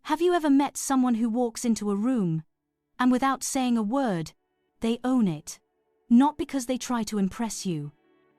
Have you ever met someone who walks into a room, and without saying a word, they own it? Not because they try to impress you,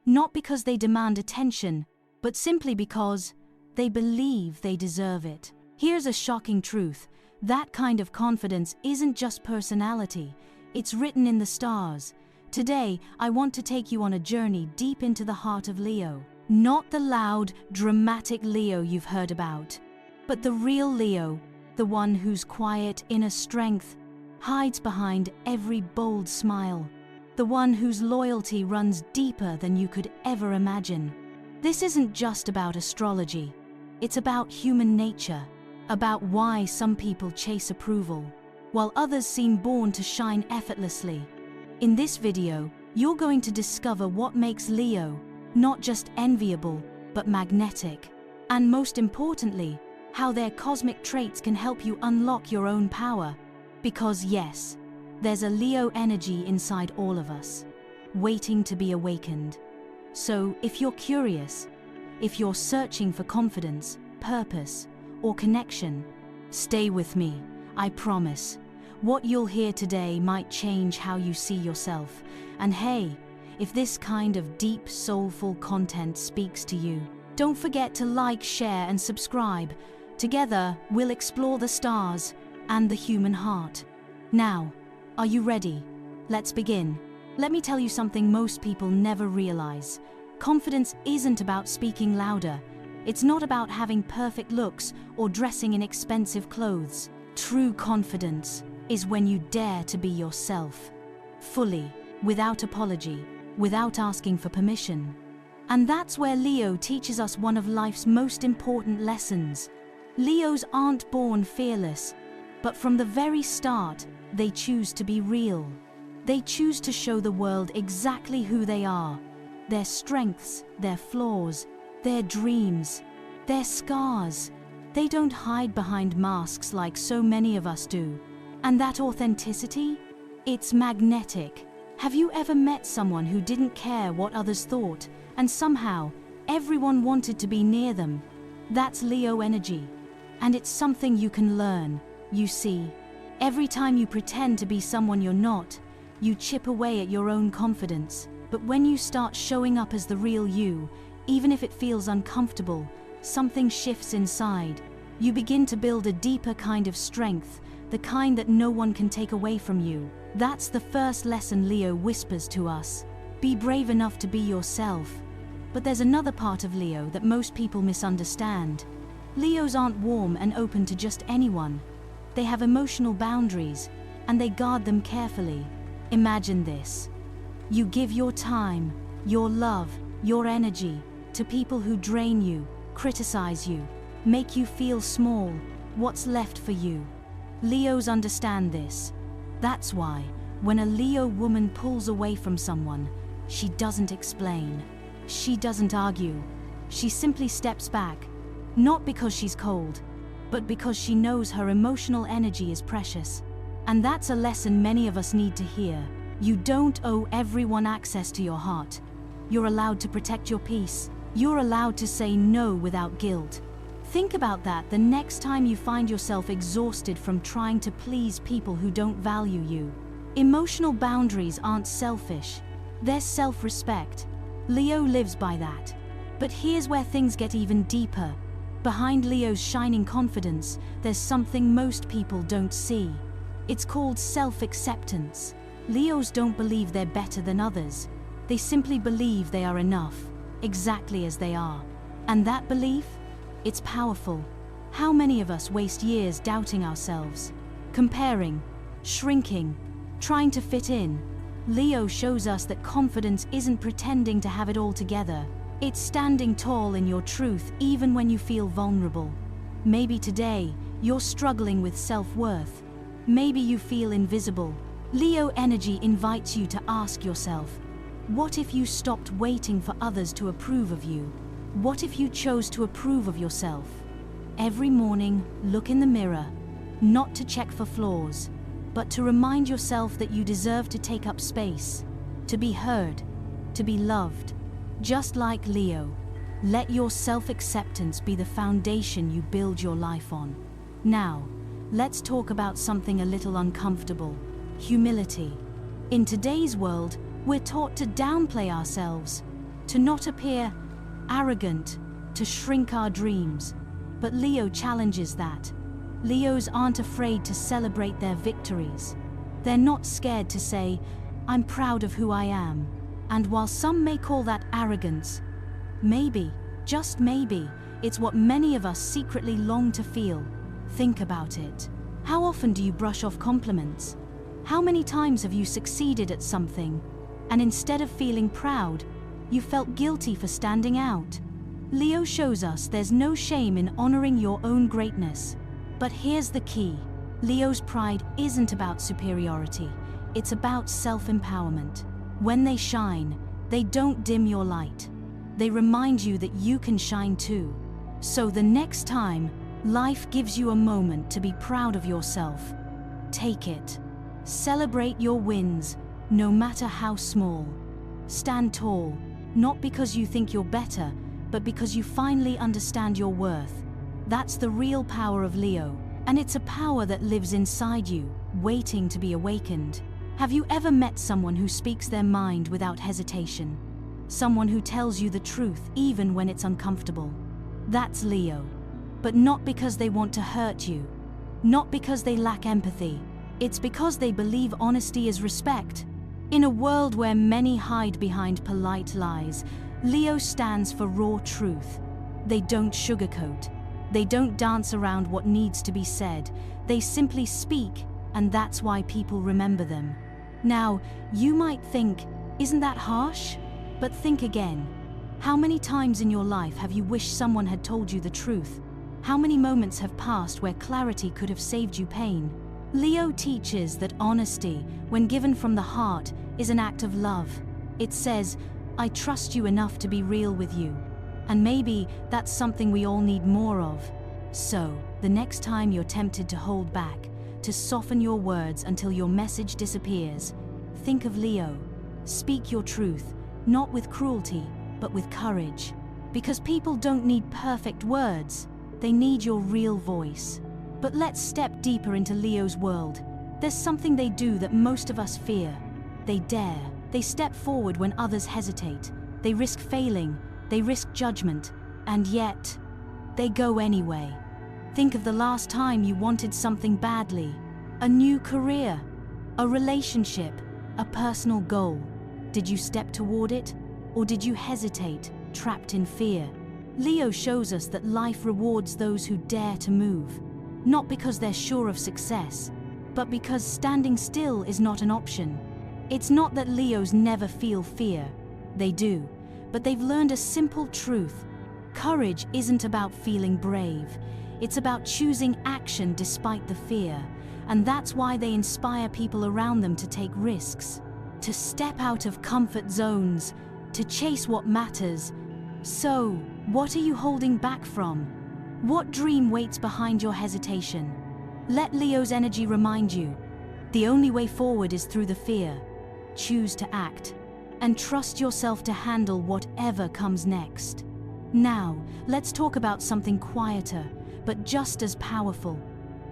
not because they demand attention, but simply because they believe they deserve it. Here's a shocking truth. That kind of confidence isn't just personality, it's written in the stars. Today, I want to take you on a journey deep into the heart of Leo. Not the loud, dramatic Leo you've heard about, but the real Leo, the one whose quiet inner strength hides behind every bold smile, the one whose loyalty runs deeper than you could ever imagine. This isn't just about astrology, it's about human nature, about why some people chase approval, while others seem born to shine effortlessly. In this video, you're going to discover what makes Leo not just enviable, but magnetic, and most importantly, how their cosmic traits can help you unlock your own power. Because yes, there's a Leo energy inside all of us, waiting to be awakened. So if you're curious, if you're searching for confidence, purpose, or connection, stay with me. I promise, what you'll hear today might change how you see yourself. And hey, if this kind of deep, soulful content speaks to you, don't forget to like, share, and subscribe. Together, we'll explore the stars and the human heart. Now, are you ready? Let's begin. Let me tell you something most people never realize. Confidence isn't about speaking louder. It's not about having perfect looks or dressing in expensive clothes. True confidence is when you dare to be yourself, fully, without apology, without asking for permission. And that's where Leo teaches us one of life's most important lessons. Leos aren't born fearless, but from the very start, they choose to be real. They choose to show the world exactly who they are, their strengths, their flaws, their dreams, their scars. They don't hide behind masks like so many of us do. And that authenticity? It's magnetic. Have you ever met someone who didn't care what others thought, and somehow everyone wanted to be near them? That's Leo energy. And it's something you can learn. You see, every time you pretend to be someone you're not, you chip away at your own confidence. But when you start showing up as the real you, even if it feels uncomfortable, something shifts inside. You begin to build a deeper kind of strength, the kind that no one can take away from you. That's the first lesson Leo whispers to us. Be brave enough to be yourself. But there's another part of Leo that most people misunderstand. Leos aren't warm and open to just anyone. They have emotional boundaries, and they guard them carefully. Imagine this. You give your time, your love, your energy to people who drain you, criticize you, make you feel small. What's left for you? Leos understand this. That's why, when a Leo woman pulls away from someone, she doesn't explain. She doesn't argue. She simply steps back, not because she's cold, but because she knows her emotional energy is precious. And that's a lesson many of us need to hear. You don't owe everyone access to your heart. You're allowed to protect your peace. You're allowed to say no without guilt. Think about that the next time you find yourself exhausted from trying to please people who don't value you. Emotional boundaries aren't selfish. They're self-respect. Leo lives by that. But here's where things get even deeper. Behind Leo's shining confidence, there's something most people don't see. It's called self-acceptance. Leos don't believe they're better than others. They simply believe they are enough, exactly as they are. And that belief? It's powerful. How many of us waste years doubting ourselves, comparing, shrinking, trying to fit in? Leo shows us that confidence isn't pretending to have it all together. It's standing tall in your truth even when you feel vulnerable. Maybe today, you're struggling with self-worth. Maybe you feel invisible. Leo energy invites you to ask yourself, what if you stopped waiting for others to approve of you? What if you chose to approve of yourself? Every morning, look in the mirror, not to check for flaws, but to remind yourself that you deserve to take up space, to be heard, to be loved. Just like Leo, let your self-acceptance be the foundation you build your life on. Now, let's talk about something a little uncomfortable: humility. In today's world, we're taught to downplay ourselves, to not appear arrogant, to shrink our dreams. But Leo challenges that. Leos aren't afraid to celebrate their victories. They're not scared to say, "I'm proud of who I am." And while some may call that arrogance, maybe, just maybe, it's what many of us secretly long to feel. Think about it. How often do you brush off compliments? How many times have you succeeded at something, and instead of feeling proud, you felt guilty for standing out? Leo shows us there's no shame in honoring your own greatness. But here's the key. Leo's pride isn't about superiority. It's about self-empowerment. When they shine, they don't dim your light. They remind you that you can shine too. So the next time life gives you a moment to be proud of yourself, take it. Celebrate your wins, no matter how small. Stand tall, not because you think you're better, but because you finally understand your worth. That's the real power of Leo, and it's a power that lives inside you, waiting to be awakened. Have you ever met someone who speaks their mind without hesitation? Someone who tells you the truth even when it's uncomfortable? That's Leo. But not because they want to hurt you, not because they lack empathy. It's because they believe honesty is respect. In a world where many hide behind polite lies, Leo stands for raw truth. They don't sugarcoat. They don't dance around what needs to be said. They simply speak, and that's why people remember them. Now, you might think, isn't that harsh? But think again. How many times in your life have you wished someone had told you the truth? How many moments have passed where clarity could have saved you pain? Leo teaches that honesty, when given from the heart, is an act of love. It says, "I trust you enough to be real with you." And maybe that's something we all need more of. So, the next time you're tempted to hold back, to soften your words until your message disappears, think of Leo. Speak your truth, not with cruelty, but with courage. Because people don't need perfect words, they need your real voice. But let's step deeper into Leo's world. There's something they do that most of us fear. They dare. They step forward when others hesitate. They risk failing. They risk judgment. And yet, they go anyway. Think of the last time you wanted something badly. A new career, a relationship, a personal goal. Did you step toward it? Or did you hesitate, trapped in fear? Leo shows us that life rewards those who dare to move. Not because they're sure of success, but because standing still is not an option. It's not that Leos never feel fear. They do, but they've learned a simple truth. Courage isn't about feeling brave. It's about choosing action despite the fear. And that's why they inspire people around them to take risks, to step out of comfort zones, to chase what matters. So, what are you holding back from? What dream waits behind your hesitation? Let Leo's energy remind you, the only way forward is through the fear. Choose to act, and trust yourself to handle whatever comes next. Now, let's talk about something quieter, but just as powerful.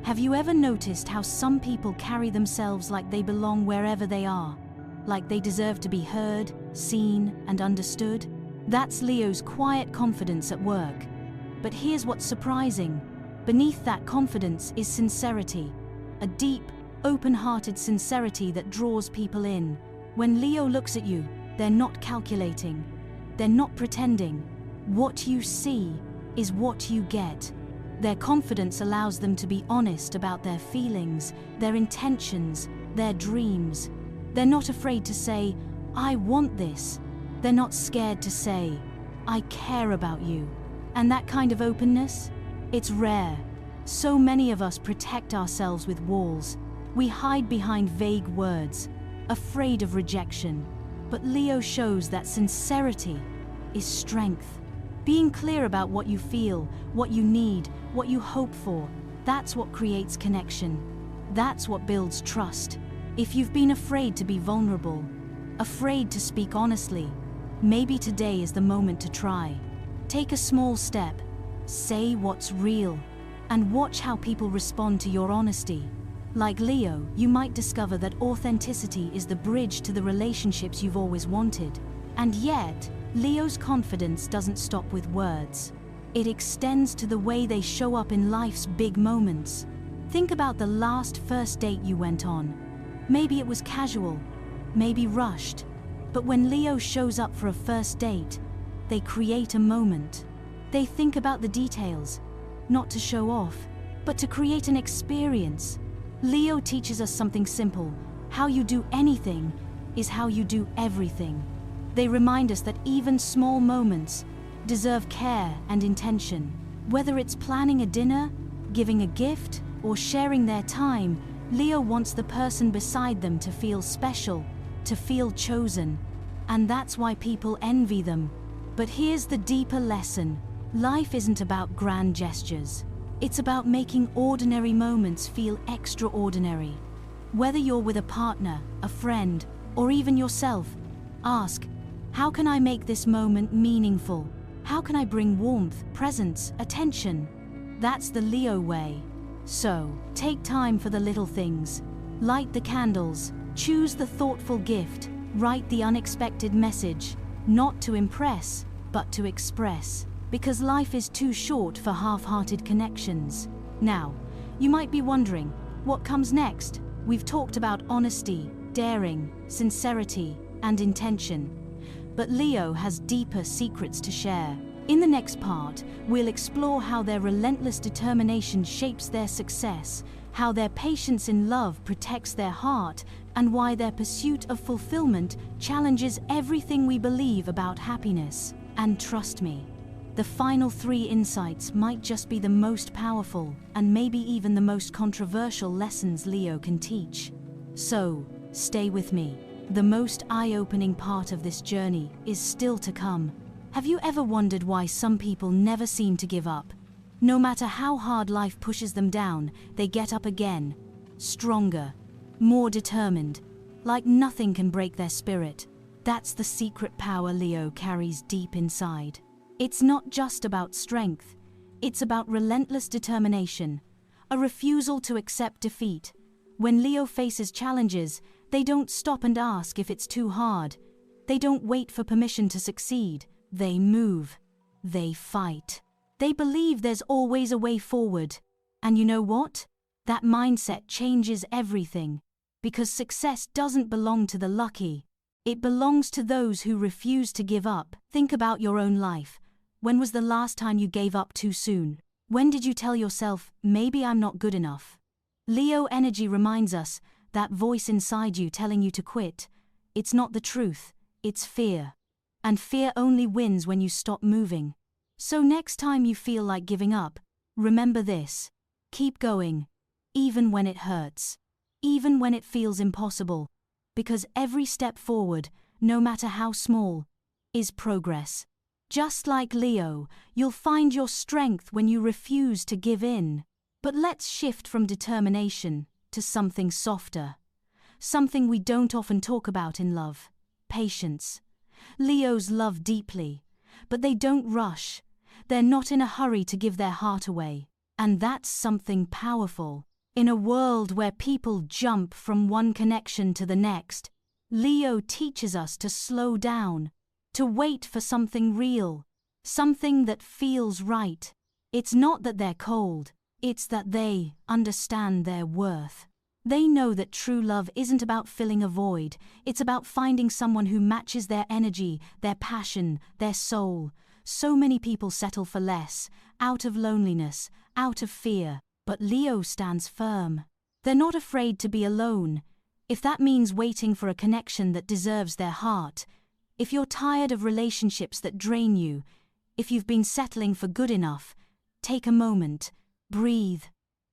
Have you ever noticed how some people carry themselves like they belong wherever they are? Like they deserve to be heard, seen, and understood? That's Leo's quiet confidence at work. But here's what's surprising. Beneath that confidence is sincerity. A deep, open-hearted sincerity that draws people in. When Leo looks at you, they're not calculating. They're not pretending. What you see is what you get. Their confidence allows them to be honest about their feelings, their intentions, their dreams. They're not afraid to say, "I want this." They're not scared to say, "I care about you." And that kind of openness, it's rare. So many of us protect ourselves with walls. We hide behind vague words, afraid of rejection. But Leo shows that sincerity is strength. Being clear about what you feel, what you need, what you hope for, that's what creates connection. That's what builds trust. If you've been afraid to be vulnerable, afraid to speak honestly, maybe today is the moment to try. Take a small step. Say what's real. and watch how people respond to your honesty. Like Leo, you might discover that authenticity is the bridge to the relationships you've always wanted. And yet, Leo's confidence doesn't stop with words. It extends to the way they show up in life's big moments. Think about the last first date you went on. Maybe it was casual, maybe rushed. But when Leo shows up for a first date, they create a moment. They think about the details, not to show off, but to create an experience. Leo teaches us something simple. How you do anything is how you do everything. They remind us that even small moments deserve care and intention. Whether it's planning a dinner, giving a gift, or sharing their time, Leo wants the person beside them to feel special, to feel chosen. And that's why people envy them. But here's the deeper lesson. Life isn't about grand gestures. It's about making ordinary moments feel extraordinary. Whether you're with a partner, a friend, or even yourself, ask, how can I make this moment meaningful? How can I bring warmth, presence, attention? That's the Leo way. So, take time for the little things. Light the candles, choose the thoughtful gift, write the unexpected message, not to impress, but to express. Because life is too short for half-hearted connections. Now, you might be wondering, what comes next? We've talked about honesty, daring, sincerity, and intention. But Leo has deeper secrets to share. In the next part, we'll explore how their relentless determination shapes their success, how their patience in love protects their heart, and why their pursuit of fulfillment challenges everything we believe about happiness. And trust me, the final 3 insights might just be the most powerful and maybe even the most controversial lessons Leo can teach. So, stay with me. The most eye-opening part of this journey is still to come. Have you ever wondered why some people never seem to give up? No matter how hard life pushes them down, they get up again, stronger, more determined, like nothing can break their spirit. That's the secret power Leo carries deep inside. It's not just about strength, it's about relentless determination, a refusal to accept defeat. When Leo faces challenges, they don't stop and ask if it's too hard. They don't wait for permission to succeed. They move. They fight. They believe there's always a way forward. And you know what? That mindset changes everything. Because success doesn't belong to the lucky. It belongs to those who refuse to give up. Think about your own life. When was the last time you gave up too soon? When did you tell yourself, maybe I'm not good enough? Leo energy reminds us, that voice inside you telling you to quit, it's not the truth, it's fear. And fear only wins when you stop moving. So next time you feel like giving up, remember this. Keep going, even when it hurts, even when it feels impossible. Because every step forward, no matter how small, is progress. Just like Leo, you'll find your strength when you refuse to give in. But let's shift from determination to something softer. Something we don't often talk about in love. Patience. Leos love deeply, but they don't rush. They're not in a hurry to give their heart away. And that's something powerful. In a world where people jump from one connection to the next, Leo teaches us to slow down, to wait for something real, something that feels right. It's not that they're cold, it's that they understand their worth. They know that true love isn't about filling a void, it's about finding someone who matches their energy, their passion, their soul. So many people settle for less, out of loneliness, out of fear, but Leo stands firm. They're not afraid to be alone. If that means waiting for a connection that deserves their heart, if you're tired of relationships that drain you, if you've been settling for good enough, take a moment, breathe.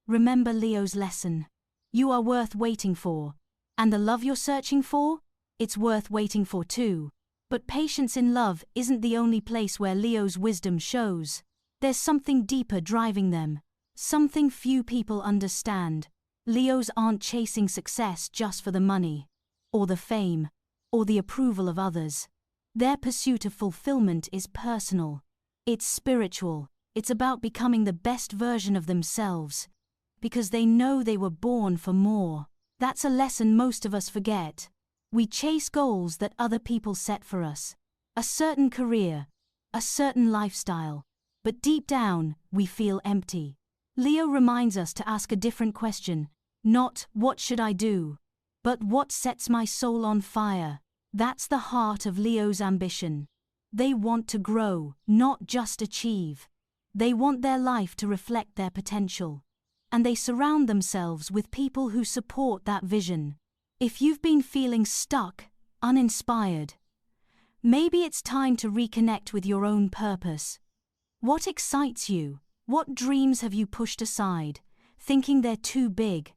Remember Leo's lesson. You are worth waiting for. And the love you're searching for? It's worth waiting for too. But patience in love isn't the only place where Leo's wisdom shows. There's something deeper driving them. Something few people understand. Leos aren't chasing success just for the money, or the fame, or the approval of others. Their pursuit of fulfillment is personal. It's spiritual. It's about becoming the best version of themselves, because they know they were born for more. That's a lesson most of us forget. We chase goals that other people set for us. A certain career, a certain lifestyle, but deep down, we feel empty. Leo reminds us to ask a different question, not what should I do, but what sets my soul on fire. That's the heart of Leo's ambition. They want to grow, not just achieve. They want their life to reflect their potential. And they surround themselves with people who support that vision. If you've been feeling stuck, uninspired, maybe it's time to reconnect with your own purpose. What excites you? What dreams have you pushed aside, thinking they're too big?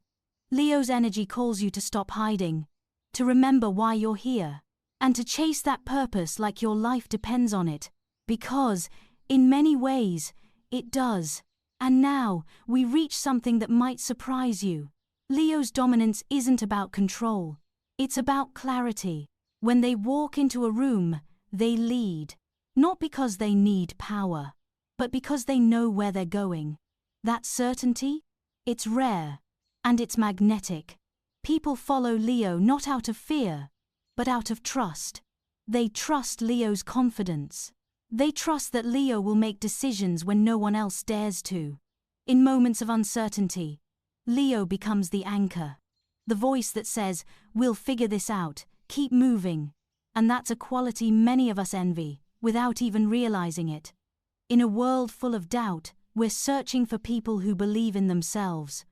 Leo's energy calls you to stop hiding, to remember why you're here, and to chase that purpose like your life depends on it, because, in many ways, it does. And now, we reach something that might surprise you. Leo's dominance isn't about control. It's about clarity. When they walk into a room, they lead. Not because they need power, but because they know where they're going. That certainty? It's rare. And it's magnetic. People follow Leo not out of fear, but out of trust. They trust Leo's confidence. They trust that Leo will make decisions when no one else dares to. In moments of uncertainty, Leo becomes the anchor. The voice that says, "We'll figure this out, keep moving." And that's a quality many of us envy, without even realizing it. In a world full of doubt, we're searching for people who believe in themselves,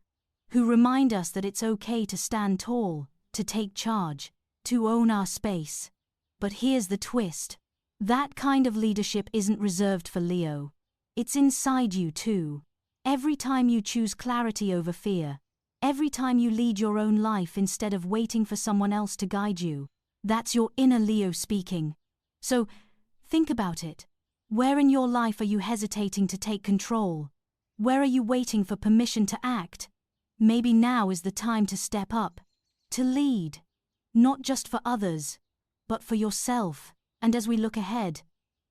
who remind us that it's okay to stand tall, to take charge, to own our space. But here's the twist. That kind of leadership isn't reserved for Leo. It's inside you too. Every time you choose clarity over fear, every time you lead your own life instead of waiting for someone else to guide you, that's your inner Leo speaking. So, think about it. Where in your life are you hesitating to take control? Where are you waiting for permission to act? Maybe now is the time to step up, to lead, not just for others, but for yourself. And as we look ahead,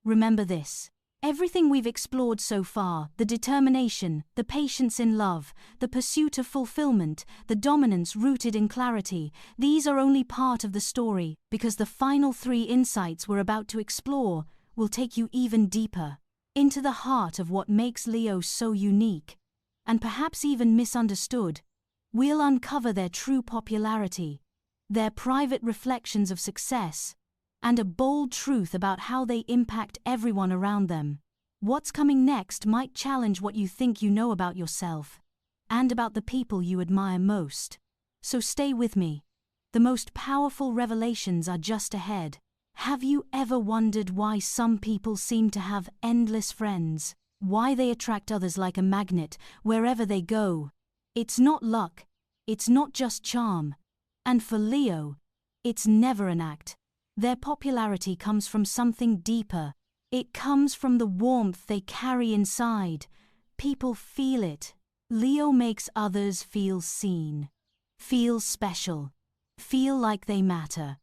remember this. Everything we've explored so far, the determination, the patience in love, the pursuit of fulfillment, the dominance rooted in clarity, these are only part of the story, because the final 3 insights we're about to explore will take you even deeper, into the heart of what makes Leo so unique, and perhaps even misunderstood. We'll uncover their true popularity, their private reflections of success, and a bold truth about how they impact everyone around them. What's coming next might challenge what you think you know about yourself, and about the people you admire most. So stay with me. The most powerful revelations are just ahead. Have you ever wondered why some people seem to have endless friends? Why they attract others like a magnet wherever they go? It's not luck. It's not just charm. And for Leo, it's never an act. Their popularity comes from something deeper. It comes from the warmth they carry inside. People feel it. Leo makes others feel seen, feel special, feel like they matter.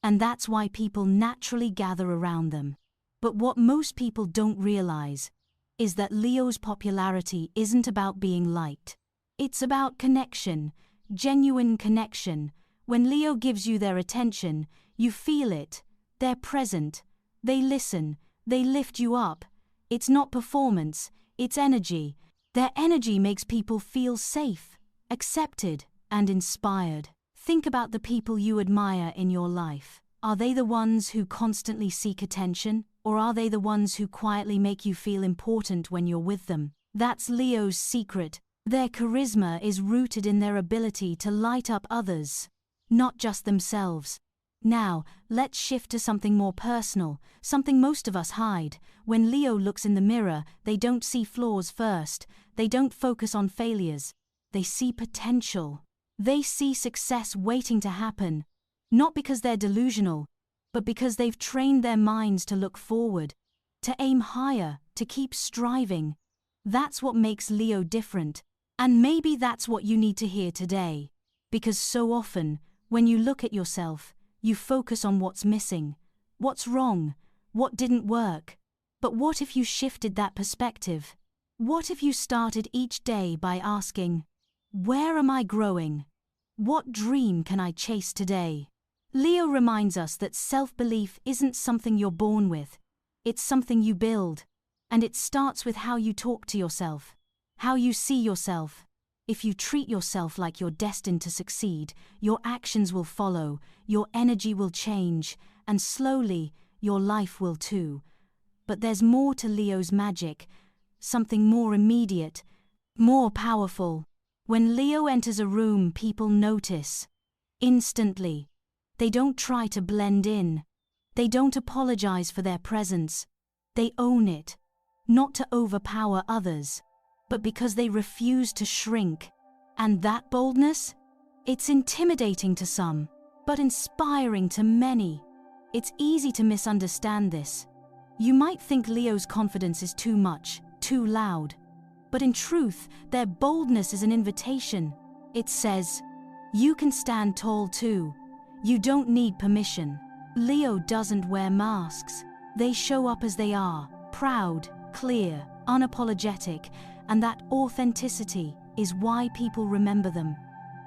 And that's why people naturally gather around them. But what most people don't realize is that Leo's popularity isn't about being liked. It's about connection, genuine connection. When Leo gives you their attention, you feel it. They're present. They listen. They lift you up. It's not performance, it's energy. Their energy makes people feel safe, accepted, and inspired. Think about the people you admire in your life. Are they the ones who constantly seek attention, or are they the ones who quietly make you feel important when you're with them? That's Leo's secret. Their charisma is rooted in their ability to light up others, not just themselves. Now, let's shift to something more personal, something most of us hide. When Leo looks in the mirror, they don't see flaws first. They don't focus on failures. They see potential. They see success waiting to happen. Not because they're delusional, but because they've trained their minds to look forward, to aim higher, to keep striving. That's what makes Leo different. And maybe that's what you need to hear today. Because so often, when you look at yourself, you focus on what's missing, what's wrong, what didn't work. But what if you shifted that perspective? What if you started each day by asking, where am I growing? What dream can I chase today? Leo reminds us that self-belief isn't something you're born with. It's something you build. And it starts with how you talk to yourself, how you see yourself. If you treat yourself like you're destined to succeed, your actions will follow, your energy will change, and slowly, your life will too. But there's more to Leo's magic, something more immediate, more powerful. When Leo enters a room, people notice. Instantly. They don't try to blend in. They don't apologize for their presence. They own it. Not to overpower others, but because they refuse to shrink. And that boldness? It's intimidating to some, but inspiring to many. It's easy to misunderstand this. You might think Leo's confidence is too much, too loud. But in truth, their boldness is an invitation. It says, you can stand tall too. You don't need permission. Leo doesn't wear masks. They show up as they are, proud, clear, unapologetic, and that authenticity is why people remember them,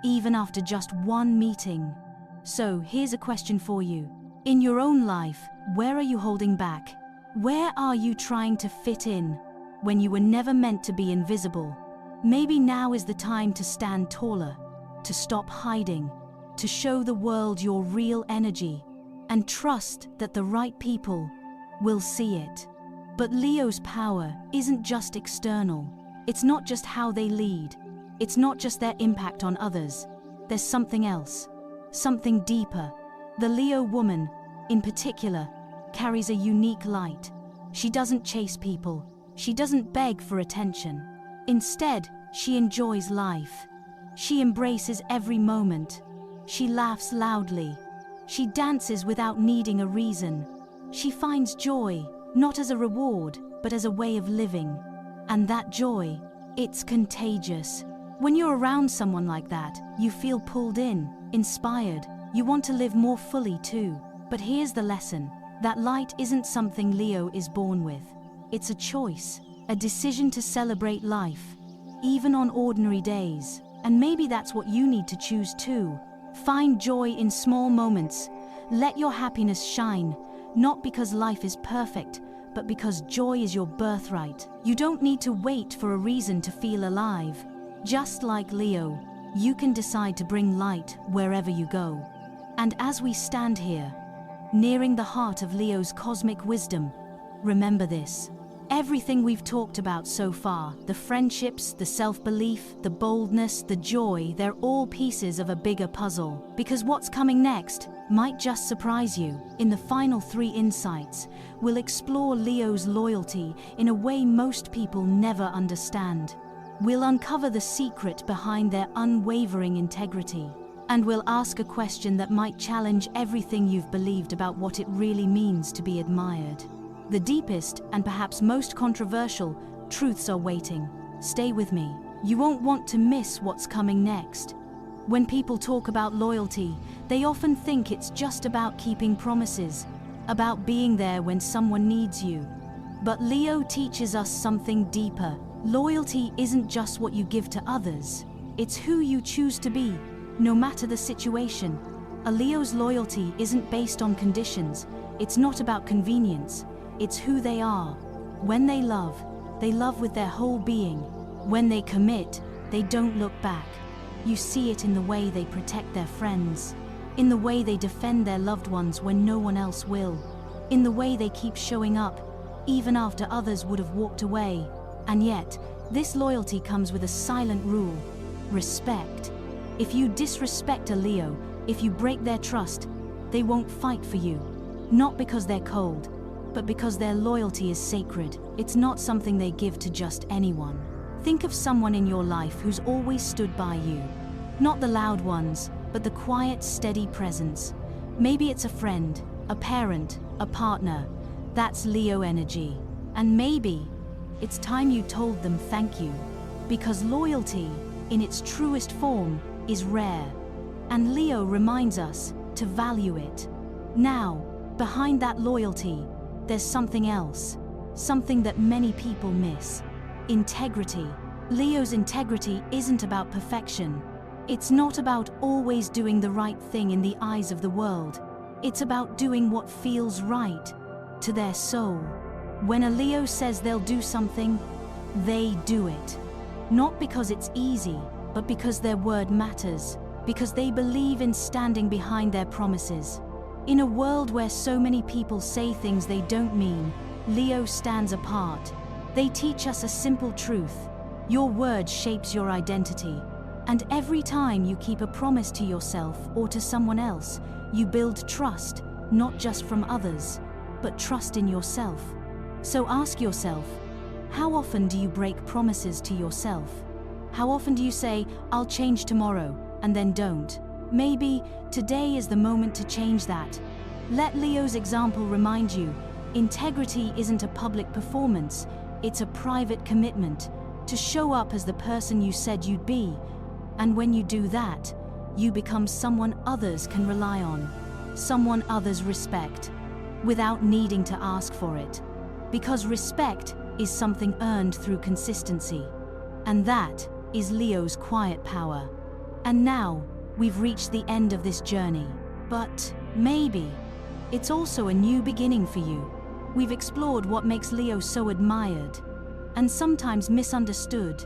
even after just one meeting. So here's a question for you. In your own life, where are you holding back? Where are you trying to fit in when you were never meant to be invisible? Maybe now is the time to stand taller, to stop hiding, to show the world your real energy, and trust that the right people will see it. But Leo's power isn't just external. It's not just how they lead. It's not just their impact on others. There's something else, something deeper. The Leo woman, in particular, carries a unique light. She doesn't chase people. She doesn't beg for attention. Instead, she enjoys life. She embraces every moment. She laughs loudly. She dances without needing a reason. She finds joy, not as a reward, but as a way of living. And that joy, it's contagious. When you're around someone like that, you feel pulled in, inspired. You want to live more fully too. But here's the lesson. That light isn't something Leo is born with. It's a choice, a decision to celebrate life, even on ordinary days. And maybe that's what you need to choose too. Find joy in small moments. Let your happiness shine, not because life is perfect, but because joy is your birthright. You don't need to wait for a reason to feel alive. Just like Leo, you can decide to bring light wherever you go. And as we stand here, nearing the heart of Leo's cosmic wisdom, remember this. Everything we've talked about so far, the friendships, the self-belief, the boldness, the joy, they're all pieces of a bigger puzzle. Because what's coming next might just surprise you. In the final 3 insights, we'll explore Leo's loyalty in a way most people never understand. We'll uncover the secret behind their unwavering integrity. And we'll ask a question that might challenge everything you've believed about what it really means to be admired. The deepest and perhaps most controversial truths are waiting. Stay with me. You won't want to miss what's coming next. When people talk about loyalty, they often think it's just about keeping promises, about being there when someone needs you. But Leo teaches us something deeper. Loyalty isn't just what you give to others. It's who you choose to be, no matter the situation. A Leo's loyalty isn't based on conditions. It's not about convenience. It's who they are. When they love with their whole being. When they commit, they don't look back. You see it in the way they protect their friends, in the way they defend their loved ones when no one else will, in the way they keep showing up, even after others would have walked away. And yet, this loyalty comes with a silent rule: respect. If you disrespect a Leo, if you break their trust, they won't fight for you. Not because they're cold, but because their loyalty is sacred. It's not something they give to just anyone. Think of someone in your life who's always stood by you. Not the loud ones, but the quiet, steady presence. Maybe it's a friend, a parent, a partner. That's Leo energy. And maybe it's time you told them thank you. Because loyalty, in its truest form, is rare. And Leo reminds us to value it. Now, behind that loyalty, there's something else, something that many people miss. Integrity. Leo's integrity isn't about perfection. It's not about always doing the right thing in the eyes of the world. It's about doing what feels right to their soul. When a Leo says they'll do something, they do it. Not because it's easy, but because their word matters, because they believe in standing behind their promises. In a world where so many people say things they don't mean, Leo stands apart. They teach us a simple truth: your word shapes your identity. And every time you keep a promise to yourself or to someone else, you build trust, not just from others, but trust in yourself. So ask yourself, how often do you break promises to yourself? How often do you say, "I'll change tomorrow," and then don't? Maybe today is the moment to change that. Let Leo's example remind you, integrity isn't a public performance, it's a private commitment to show up as the person you said you'd be. And when you do that, you become someone others can rely on, someone others respect, without needing to ask for it. Because respect is something earned through consistency. And that is Leo's quiet power. And now, we've reached the end of this journey. But maybe it's also a new beginning for you. We've explored what makes Leo so admired and sometimes misunderstood,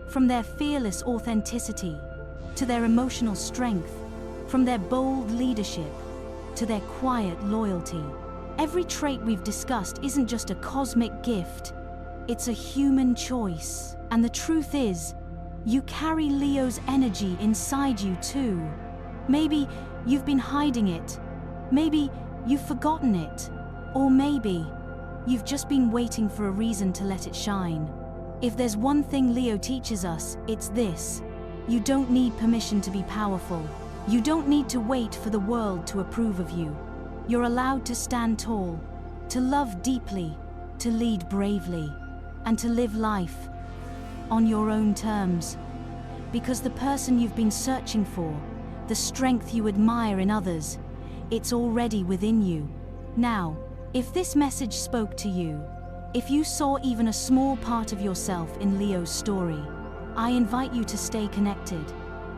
from their fearless authenticity to their emotional strength, from their bold leadership to their quiet loyalty. Every trait we've discussed isn't just a cosmic gift, it's a human choice. And the truth is, you carry Leo's energy inside you too. Maybe you've been hiding it, maybe you've forgotten it, or maybe you've just been waiting for a reason to let it shine. If there's one thing Leo teaches us, it's this: you don't need permission to be powerful. You don't need to wait for the world to approve of you. You're allowed to stand tall, to love deeply, to lead bravely, and to live life on your own terms. Because the person you've been searching for, the strength you admire in others, it's already within you. Now, if this message spoke to you, if you saw even a small part of yourself in Leo's story, I invite you to stay connected.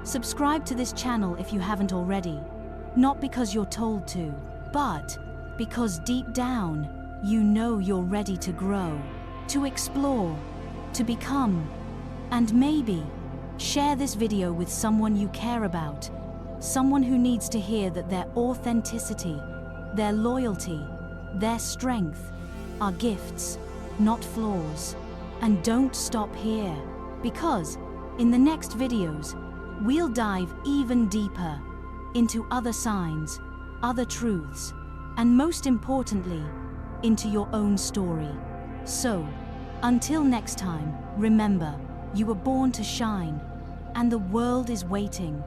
Subscribe to this channel if you haven't already, not because you're told to, but because deep down, you know you're ready to grow, to explore, to become, and maybe share this video with someone you care about, someone who needs to hear that their authenticity, their loyalty, their strength are gifts, not flaws. And don't stop here, because in the next videos, we'll dive even deeper into other signs, other truths, and most importantly, into your own story. So, until next time, remember, you were born to shine, and the world is waiting.